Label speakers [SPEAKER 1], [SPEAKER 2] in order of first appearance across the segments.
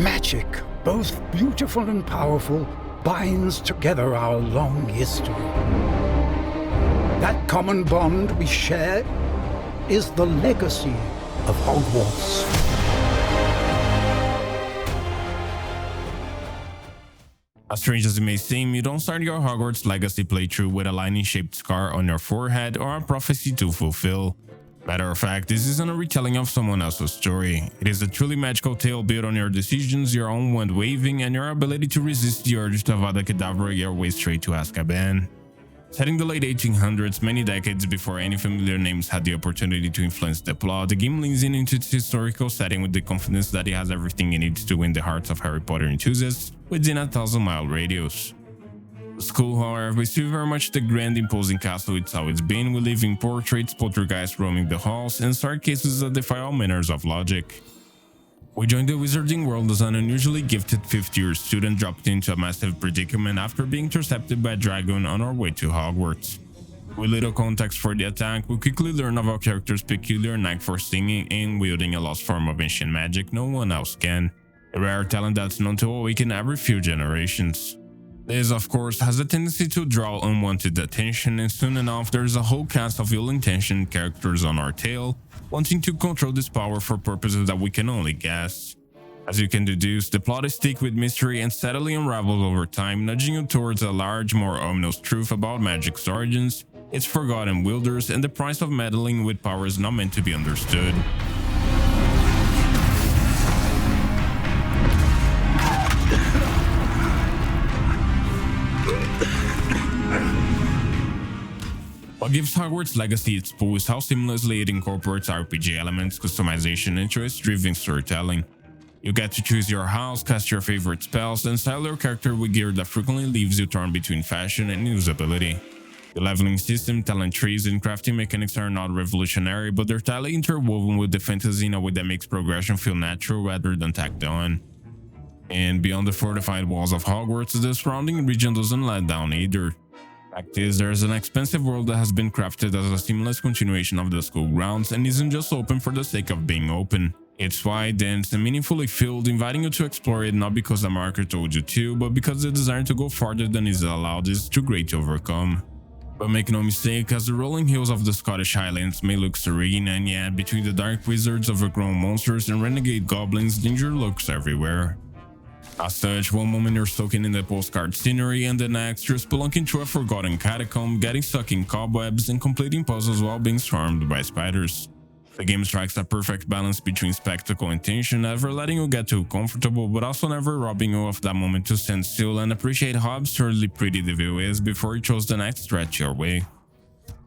[SPEAKER 1] Magic, both beautiful and powerful, binds together our long history. That common bond we share is the legacy of Hogwarts.
[SPEAKER 2] As strange as it may seem, you don't start your Hogwarts Legacy playthrough with a lightning-shaped scar on your forehead or a prophecy to fulfill. Matter of fact, this isn't a retelling of someone else's story. It is a truly magical tale built on your decisions, your own wand waving, and your ability to resist the urge to Avada Kedavra your way straight to Azkaban. Set in the late 1800s, many decades before any familiar names had the opportunity to influence the plot, the game leans into its historical setting with the confidence that it has everything it needs to win the hearts of Harry Potter enthusiasts within a 1,000-mile radius. The school, however, is still very much the grand imposing castle it's always been, with living portraits, poltergeists roaming the halls, and stark cases that defy all manners of logic. We joined the wizarding world as an unusually gifted 5th-year student dropped into a massive predicament after being intercepted by a dragon on our way to Hogwarts. With little context for the attack, we quickly learn of our character's peculiar knack for singing and wielding a lost form of ancient magic no one else can, a rare talent that's known to awaken every few generations. This, of course, has a tendency to draw unwanted attention, and soon enough there's a whole cast of ill-intentioned characters on our tail, wanting to control this power for purposes that we can only guess. As you can deduce, the plot is thick with mystery and steadily unravels over time, nudging you towards a large, more ominous truth about magic's origins, its forgotten wielders, and the price of meddling with powers not meant to be understood. What gives Hogwarts Legacy its pull is how seamlessly it incorporates RPG elements, customization, and choice-driven storytelling. You get to choose your house, cast your favorite spells, and style your character with gear that frequently leaves you torn between fashion and usability. The leveling system, talent trees, and crafting mechanics are not revolutionary, but they're tightly interwoven with the fantasy in a way that makes progression feel natural rather than tacked on. And beyond the fortified walls of Hogwarts, the surrounding region doesn't let down either. Fact is, there's an expansive world that has been crafted as a seamless continuation of the school grounds and isn't just open for the sake of being open. It's wide, dense, and meaningfully filled, inviting you to explore it not because the marker told you to, but because the desire to go farther than is allowed is too great to overcome. But make no mistake, as the rolling hills of the Scottish Highlands may look serene, and yet between the dark wizards, overgrown monsters, and renegade goblins, danger lurks everywhere. As such, one moment you're soaking in the postcard scenery, and the next you're spelunking through a forgotten catacomb, getting stuck in cobwebs, and completing puzzles while being swarmed by spiders. The game strikes a perfect balance between spectacle and tension, never letting you get too comfortable, but also never robbing you of that moment to stand still and appreciate how absurdly pretty the view is before you chose the next stretch your way.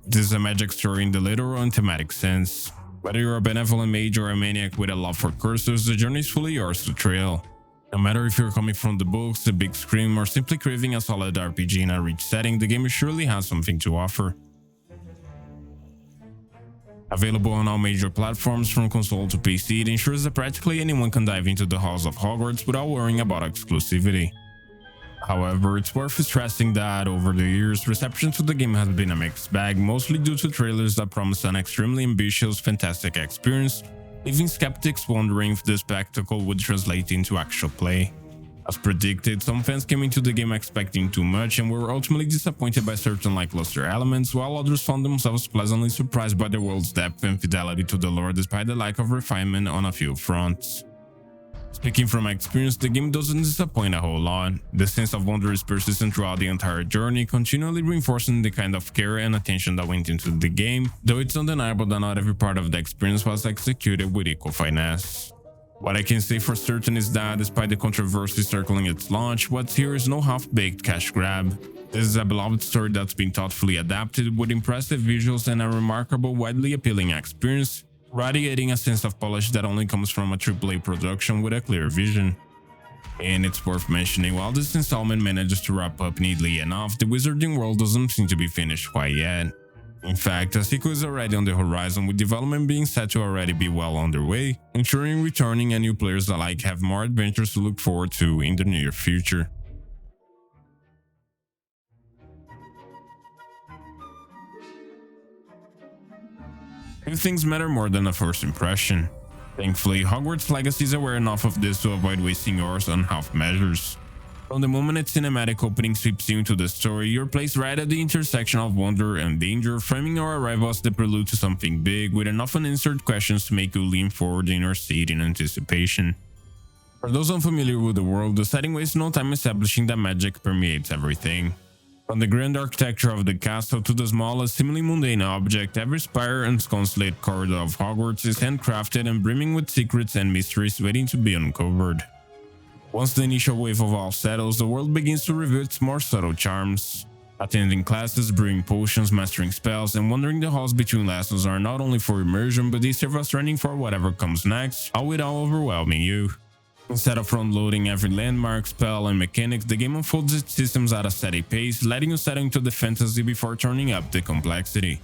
[SPEAKER 2] This is a magic story in the literal and thematic sense. Whether you're a benevolent mage or a maniac with a love for curses, the journey is fully yours to trail. No matter if you're coming from the books, the big screen, or simply craving a solid RPG in a rich setting, the game surely has something to offer. Available on all major platforms from console to PC, it ensures that practically anyone can dive into the halls of Hogwarts without worrying about exclusivity. However, it's worth stressing that over the years, reception to the game has been a mixed bag, mostly due to trailers that promise an extremely ambitious, fantastic experience, leaving skeptics wondering if the spectacle would translate into actual play. As predicted, some fans came into the game expecting too much and were ultimately disappointed by certain lackluster elements, while others found themselves pleasantly surprised by the world's depth and fidelity to the lore despite the lack of refinement on a few fronts. Speaking from experience, the game doesn't disappoint a whole lot. The sense of wonder is persistent throughout the entire journey, continually reinforcing the kind of care and attention that went into the game, though it's undeniable that not every part of the experience was executed with equal finesse. What I can say for certain is that, despite the controversy circling its launch, what's here is no half-baked cash grab. This is a beloved story that's been thoughtfully adapted with impressive visuals and a remarkable, widely appealing experience, radiating a sense of polish that only comes from a AAA production with a clear vision. And it's worth mentioning, while this installment manages to wrap up neatly enough, the Wizarding World doesn't seem to be finished quite yet. In fact, a sequel is already on the horizon, with development being set to already be well underway, ensuring returning and new players alike have more adventures to look forward to in the near future. If things matter more than a first impression. Thankfully, Hogwarts Legacy is aware enough of this to avoid wasting yours on half measures. From the moment its cinematic opening sweeps you into the story, you're placed right at the intersection of wonder and danger, framing your arrival as the prelude to something big, with enough unanswered questions to make you lean forward in your seat in anticipation. For those unfamiliar with the world, the setting wastes no time establishing that magic permeates everything. From the grand architecture of the castle to the smallest, seemingly mundane object, every spire and sconce-laid corridor of Hogwarts is handcrafted and brimming with secrets and mysteries waiting to be uncovered. Once the initial wave of awe settles, the world begins to reveal its more subtle charms. Attending classes, brewing potions, mastering spells, and wandering the halls between lessons are not only for immersion, but they serve as training for whatever comes next, all without overwhelming you. Instead of front-loading every landmark, spell, and mechanics, the game unfolds its systems at a steady pace, letting you settle into the fantasy before turning up the complexity.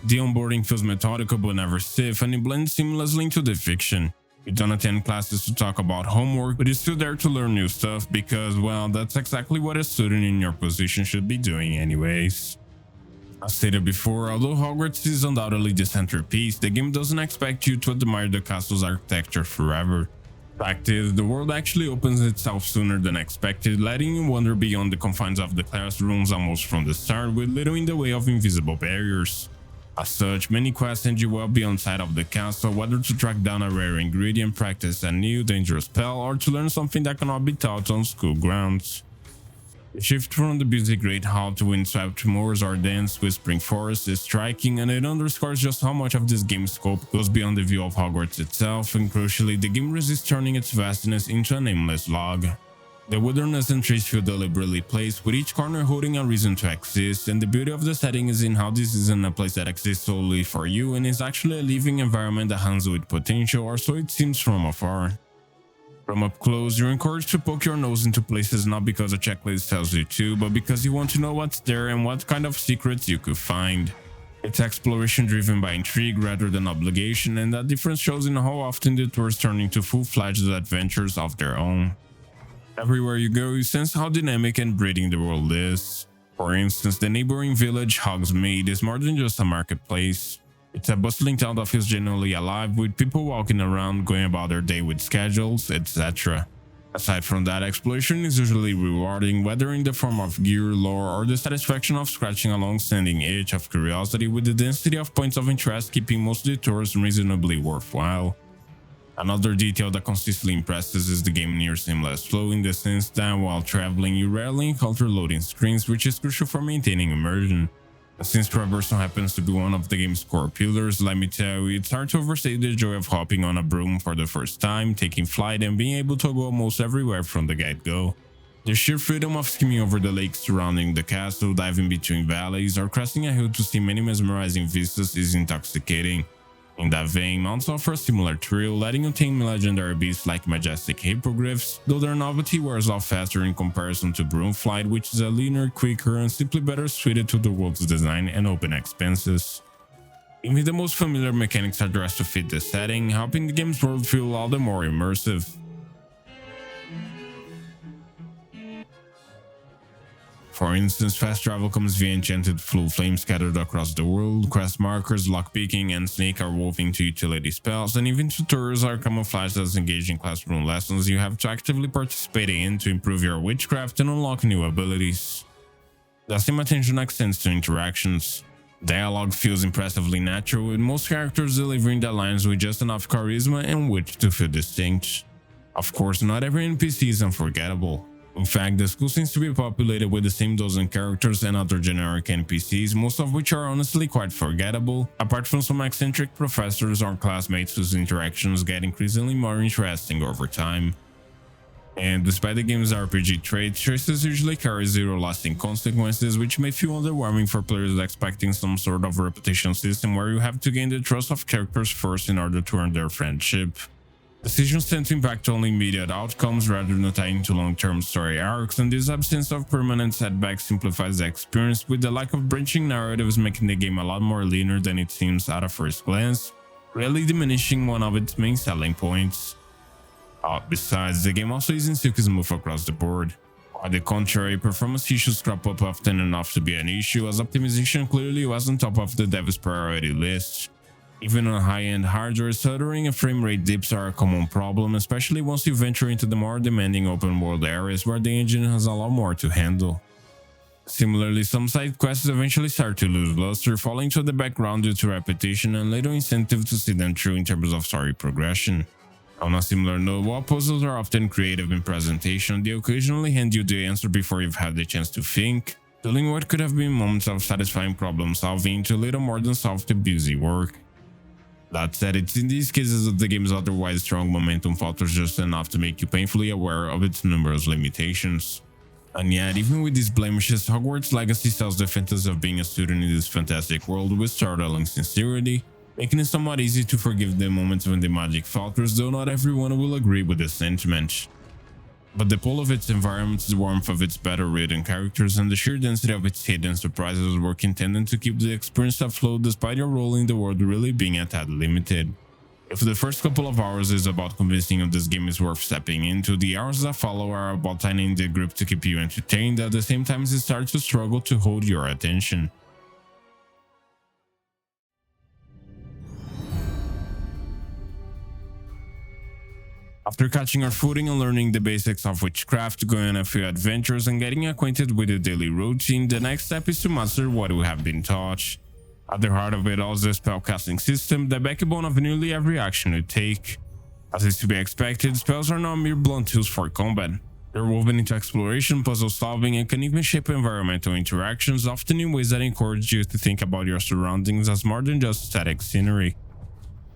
[SPEAKER 2] The onboarding feels methodical but never stiff, and it blends seamlessly into the fiction. You don't attend classes to talk about homework, but you're still there to learn new stuff because, well, that's exactly what a student in your position should be doing anyways. As stated before, although Hogwarts is undoubtedly the centerpiece, the game doesn't expect you to admire the castle's architecture forever. Fact is, the world actually opens itself sooner than expected, letting you wander beyond the confines of the classrooms almost from the start, with little in the way of invisible barriers. As such, many quests send you well beyond sight of the castle, whether to track down a rare ingredient, practice a new dangerous spell, or to learn something that cannot be taught on school grounds. The shift from the busy Great Hall to windswept moors or dense whispering forests is striking, and it underscores just how much of this game's scope goes beyond the view of Hogwarts itself, and crucially, the game resists turning its vastness into a nameless log. The wilderness and trees feel deliberately placed, with each corner holding a reason to exist, and the beauty of the setting is in how this isn't a place that exists solely for you and is actually a living environment that hangs with potential, or so it seems from afar. From up close, you're encouraged to poke your nose into places not because a checklist tells you to, but because you want to know what's there and what kind of secrets you could find. It's exploration driven by intrigue rather than obligation, and that difference shows in how often the tours turn into full-fledged adventures of their own. Everywhere you go, you sense how dynamic and breathing the world is. For instance, the neighboring village, Hogsmeade, is more than just a marketplace. It's a bustling town that feels genuinely alive, with people walking around, going about their day with schedules, etc. Aside from that, exploration is usually rewarding, whether in the form of gear, lore, or the satisfaction of scratching a long-standing itch of curiosity, with the density of points of interest keeping most detours reasonably worthwhile. Another detail that consistently impresses is the game's near seamless flow, in the sense that while traveling you rarely encounter loading screens, which is crucial for maintaining immersion. Since traversal happens to be one of the game's core pillars, let me tell you, it's hard to overstate the joy of hopping on a broom for the first time, taking flight, and being able to go almost everywhere from the get-go. The sheer freedom of skimming over the lakes surrounding the castle, diving between valleys, or cresting a hill to see many mesmerizing vistas is intoxicating. In that vein, mounts offer a similar thrill, letting you tame legendary beasts like majestic hippogriffs, though their novelty wears off faster in comparison to broom flight, which is a leaner, quicker, and simply better suited to the world's design and open expanses. Even the most familiar mechanics are dressed to fit the setting, helping the game's world feel all the more immersive. For instance, fast travel comes via enchanted flu flames scattered across the world, quest markers, lockpicking, and snake are woven into utility spells, and even tutors are camouflaged as engaging classroom lessons you have to actively participate in to improve your witchcraft and unlock new abilities. The same attention extends to interactions. Dialogue feels impressively natural, with most characters delivering their lines with just enough charisma and wit to feel distinct. Of course, not every NPC is unforgettable. In fact, the school seems to be populated with the same dozen characters and other generic NPCs, most of which are honestly quite forgettable, apart from some eccentric professors or classmates whose interactions get increasingly more interesting over time. And despite the game's RPG traits, choices usually carry zero lasting consequences, which may feel underwhelming for players expecting some sort of repetition system where you have to gain the trust of characters first in order to earn their friendship. Decisions tend to impact only immediate outcomes rather than tying to long-term story arcs, and this absence of permanent setbacks simplifies the experience, with the lack of branching narratives making the game a lot more linear than it seems at a first glance, really diminishing one of its main selling points. Besides, the game also isn't silky smooth across the board. On the contrary, performance issues crop up often enough to be an issue, as optimization clearly was on top of the dev's priority list. Even on high-end hardware, stuttering and frame rate dips are a common problem, especially once you venture into the more demanding open-world areas where the engine has a lot more to handle. Similarly, some side quests eventually start to lose luster, falling to the background due to repetition and little incentive to see them through in terms of story progression. On a similar note, while puzzles are often creative in presentation, they occasionally hand you the answer before you've had the chance to think, turning what could have been moments of satisfying problem solving into little more than soft busy work. That said, it's in these cases that the game's otherwise strong momentum falters just enough to make you painfully aware of its numerous limitations. And yet, even with these blemishes, Hogwarts Legacy sells the fantasy of being a student in this fantastic world with startling sincerity, making it somewhat easy to forgive the moments when the magic falters, though not everyone will agree with this sentiment. But the pull of its environments, the warmth of its better written characters, and the sheer density of its hidden surprises work intended to keep the experience afloat despite your role in the world really being a tad limited. If the first couple of hours is about convincing you this game is worth stepping into, the hours that follow are about tightening the grip to keep you entertained at the same time as it starts to struggle to hold your attention. After catching our footing and learning the basics of witchcraft, going on a few adventures and getting acquainted with the daily routine, the next step is to master what we have been taught. At the heart of it all is the spellcasting system, the backbone of nearly every action you take. As is to be expected, spells are not mere blunt tools for combat. They're woven into exploration, puzzle solving, and can even shape environmental interactions, often in ways that encourage you to think about your surroundings as more than just static scenery.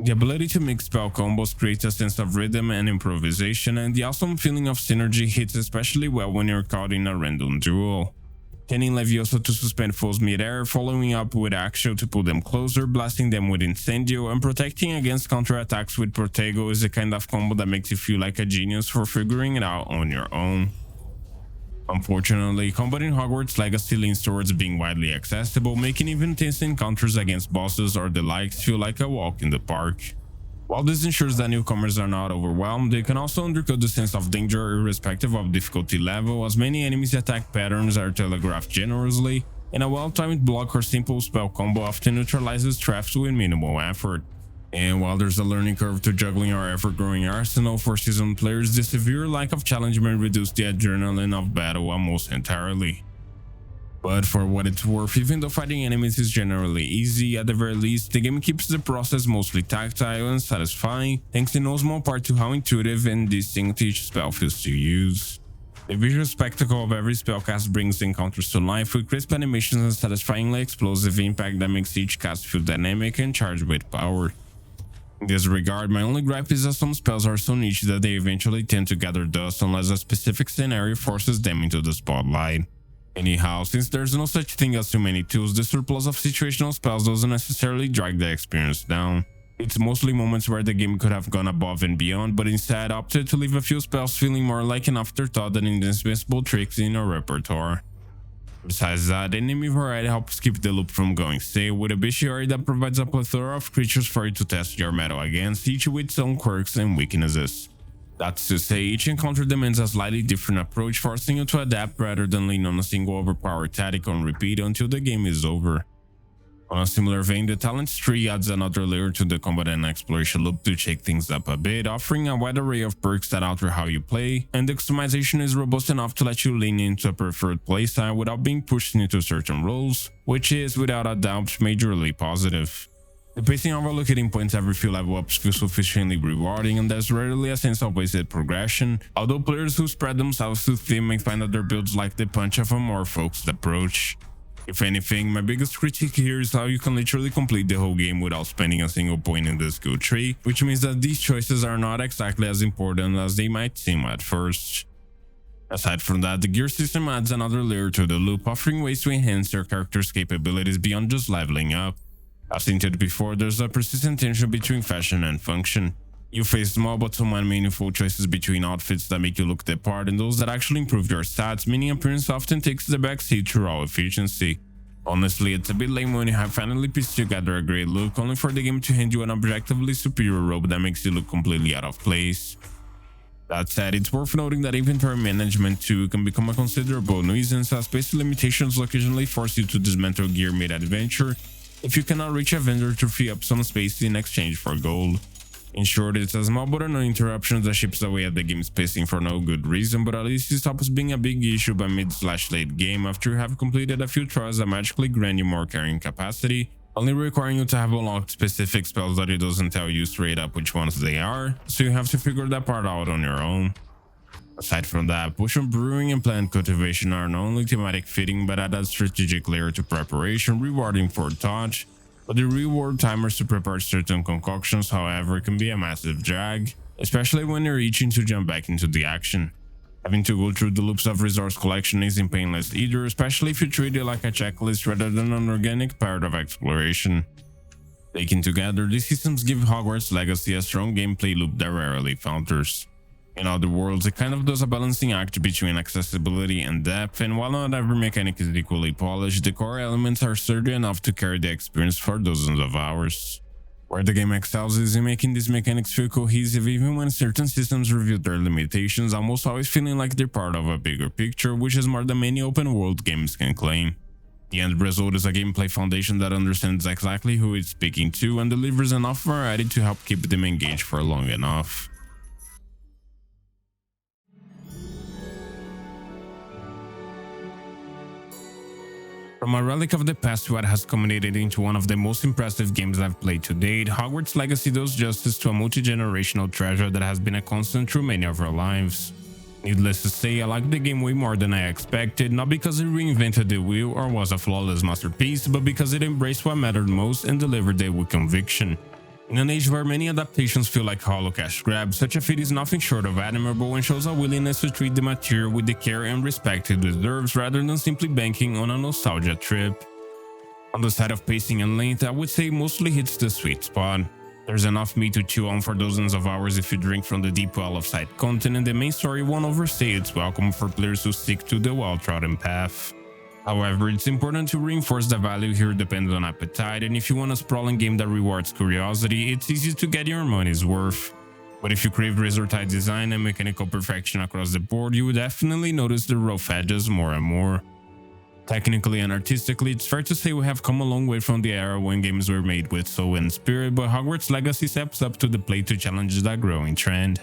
[SPEAKER 2] The ability to mix spell combos creates a sense of rhythm and improvisation, and the awesome feeling of synergy hits especially well when you're caught in a random duel. Turning Levioso to suspend foes mid-air, following up with Accio to pull them closer, blasting them with Incendio, and protecting against counterattacks with Protego is the kind of combo that makes you feel like a genius for figuring it out on your own. Unfortunately, combat in Hogwarts Legacy leans towards being widely accessible, making even tense encounters against bosses or the likes feel like a walk in the park. While this ensures that newcomers are not overwhelmed, they can also undercut the sense of danger irrespective of difficulty level, as many enemies' attack patterns are telegraphed generously, and a well-timed block or simple spell combo often neutralizes traps with minimal effort. And while there's a learning curve to juggling our ever-growing arsenal for seasoned players, the severe lack of challenge may reduce the adrenaline of battle almost entirely. But for what it's worth, even though fighting enemies is generally easy, at the very least, the game keeps the process mostly tactile and satisfying, thanks in no small part to how intuitive and distinct each spell feels to use. The visual spectacle of every spellcast brings encounters to life with crisp animations and satisfyingly explosive impact that makes each cast feel dynamic and charged with power. In this regard, my only gripe is that some spells are so niche that they eventually tend to gather dust unless a specific scenario forces them into the spotlight. Anyhow, since there's no such thing as too many tools, the surplus of situational spells doesn't necessarily drag the experience down. It's mostly moments where the game could have gone above and beyond, but instead opted to leave a few spells feeling more like an afterthought than indispensable tricks in our repertoire. Besides that, enemy variety helps keep the loop from going stale, with a bestiary that provides a plethora of creatures for you to test your mettle against, each with its own quirks and weaknesses. That's to say, each encounter demands a slightly different approach, forcing you to adapt rather than lean on a single overpowered tactic on repeat until the game is over. On a similar vein, the talents tree adds another layer to the combat and exploration loop to shake things up a bit, offering a wide array of perks that alter how you play, and the customization is robust enough to let you lean into a preferred playstyle without being pushed into certain roles, which is, without a doubt, majorly positive. The pacing of allocating points every few level ups feels sufficiently rewarding, and there's rarely a sense of wasted progression, although players who spread themselves too thin may find that their builds lack the punch of a more focused approach. If anything, my biggest critique here is how you can literally complete the whole game without spending a single point in the skill tree, which means that these choices are not exactly as important as they might seem at first. Aside from that, the gear system adds another layer to the loop, offering ways to enhance your character's capabilities beyond just leveling up. As hinted before, there's a persistent tension between fashion and function. You face small but somewhat meaningful choices between outfits that make you look the part and those that actually improve your stats, meaning appearance often takes the backseat to raw efficiency. Honestly, it's a bit lame when you have finally pieced together a great look, only for the game to hand you an objectively superior robe that makes you look completely out of place. That said, it's worth noting that inventory management too can become a considerable nuisance, as space limitations occasionally force you to dismantle gear mid-adventure, if you cannot reach a vendor to free up some space in exchange for gold. In short, it's a small but annoying interruption that chips away at the game's pacing for no good reason, but at least it stops being a big issue by mid/late game after you have completed a few trials that magically grant you more carrying capacity, only requiring you to have unlocked specific spells that it doesn't tell you straight up which ones they are, so you have to figure that part out on your own. Aside from that, potion brewing and plant cultivation are not only thematic fitting but add a strategic layer to preparation, rewarding for thought. But the reward timers to prepare certain concoctions, however, can be a massive drag, especially when you're itching to jump back into the action. Having to go through the loops of resource collection isn't painless either, especially if you treat it like a checklist rather than an organic part of exploration. Taken together, these systems give Hogwarts Legacy a strong gameplay loop that rarely falters. In other words, it kind of does a balancing act between accessibility and depth, and while not every mechanic is equally polished, the core elements are sturdy enough to carry the experience for dozens of hours. Where the game excels is in making these mechanics feel cohesive even when certain systems reveal their limitations, almost always feeling like they're part of a bigger picture, which is more than many open world games can claim. The end result is a gameplay foundation that understands exactly who it's speaking to and delivers enough variety to help keep them engaged for long enough. From a relic of the past to what has culminated into one of the most impressive games I've played to date, Hogwarts Legacy does justice to a multi-generational treasure that has been a constant through many of our lives. Needless to say, I liked the game way more than I expected, not because it reinvented the wheel or was a flawless masterpiece, but because it embraced what mattered most and delivered it with conviction. In an age where many adaptations feel like hollow cash grabs, such a feat is nothing short of admirable and shows a willingness to treat the material with the care and respect it deserves rather than simply banking on a nostalgia trip. On the side of pacing and length, I would say it mostly hits the sweet spot. There's enough meat to chew on for dozens of hours if you drink from the deep well of side content, and the main story won't overstay its welcome for players who stick to the well-trodden path. However, it's important to reinforce that value here depends on appetite, and if you want a sprawling game that rewards curiosity, it's easy to get your money's worth. But if you crave razor-tight design and mechanical perfection across the board, you would definitely notice the rough edges more and more. Technically and artistically, it's fair to say we have come a long way from the era when games were made with soul and spirit, but Hogwarts Legacy steps up to the plate to challenge that growing trend.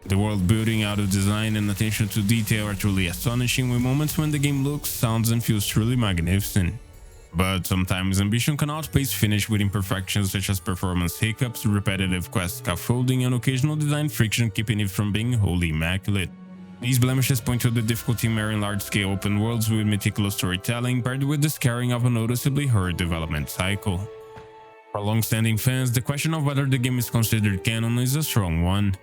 [SPEAKER 2] The world building, audio design, and attention to detail are truly astonishing, with moments when the game looks, sounds, and feels truly magnificent. But sometimes ambition can outpace finish with imperfections such as performance hiccups, repetitive quest scaffolding, and occasional design friction keeping it from being wholly immaculate. These blemishes point to the difficulty in marrying large-scale open worlds with meticulous storytelling paired with the scarring of a noticeably hurried development cycle. For long-standing fans, the question of whether the game is considered canon is a strong one.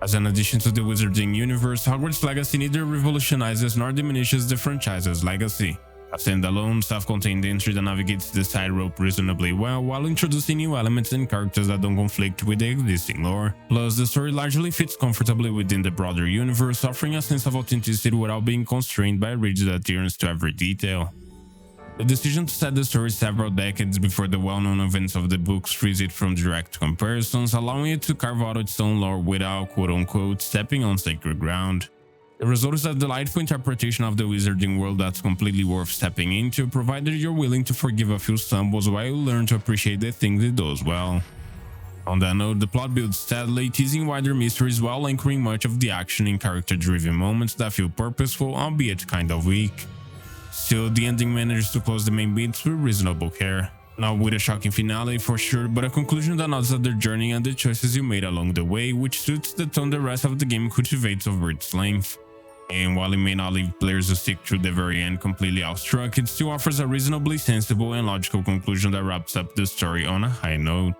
[SPEAKER 2] As an addition to the Wizarding universe, Hogwarts Legacy neither revolutionizes nor diminishes the franchise's legacy. A standalone, self-contained entry that navigates the tightrope reasonably well while introducing new elements and characters that don't conflict with the existing lore. Plus, the story largely fits comfortably within the broader universe, offering a sense of authenticity without being constrained by rigid adherence to every detail. The decision to set the story several decades before the well-known events of the books frees it from direct comparisons, allowing it to carve out its own lore without quote-unquote stepping on sacred ground. The result is a delightful interpretation of the Wizarding world that's completely worth stepping into, provided you're willing to forgive a few stumbles while you learn to appreciate the things it does well. On that note, the plot builds steadily, teasing wider mysteries while anchoring much of the action in character-driven moments that feel purposeful, albeit kind of weak. Still, the ending manages to close the main beats with reasonable care. Not with a shocking finale for sure, but a conclusion that nods at their journey and the choices you made along the way, which suits the tone the rest of the game cultivates over its length. And while it may not leave players who stick through the very end completely awestruck, it still offers a reasonably sensible and logical conclusion that wraps up the story on a high note.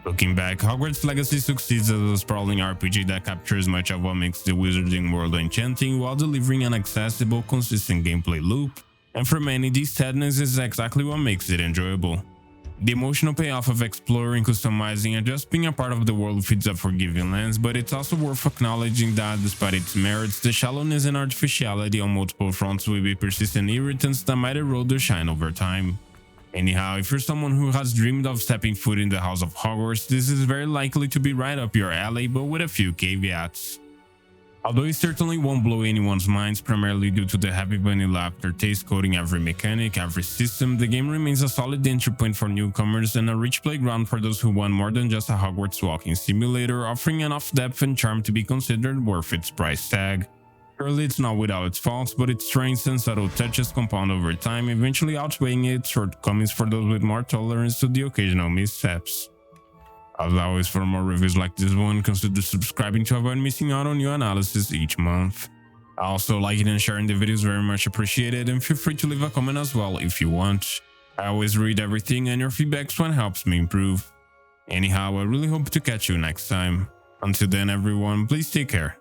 [SPEAKER 2] Looking back, Hogwarts Legacy succeeds as a sprawling RPG that captures much of what makes the Wizarding world enchanting while delivering an accessible, consistent gameplay loop, and for many, this sadness is exactly what makes it enjoyable. The emotional payoff of exploring, customizing, and just being a part of the world feeds a forgiving lens, but it's also worth acknowledging that despite its merits, the shallowness and artificiality on multiple fronts will be persistent irritants that might erode their shine over time. Anyhow, if you're someone who has dreamed of stepping foot in the House of Hogwarts, this is very likely to be right up your alley, but with a few caveats. Although it certainly won't blow anyone's minds, primarily due to the happy vanilla aftertaste coating every mechanic, every system, the game remains a solid entry point for newcomers and a rich playground for those who want more than just a Hogwarts walking simulator, offering enough depth and charm to be considered worth its price tag. Surely it's not without its faults, but its strengths and subtle touches compound over time, eventually outweighing its shortcomings for those with more tolerance to the occasional missteps. As always, for more reviews like this one, consider subscribing to avoid missing out on new analysis each month. Also, liking and sharing the videos very much appreciated, and feel free to leave a comment as well if you want. I always read everything and your feedback's what helps me improve. Anyhow, I really hope to catch you next time. Until then everyone, please take care.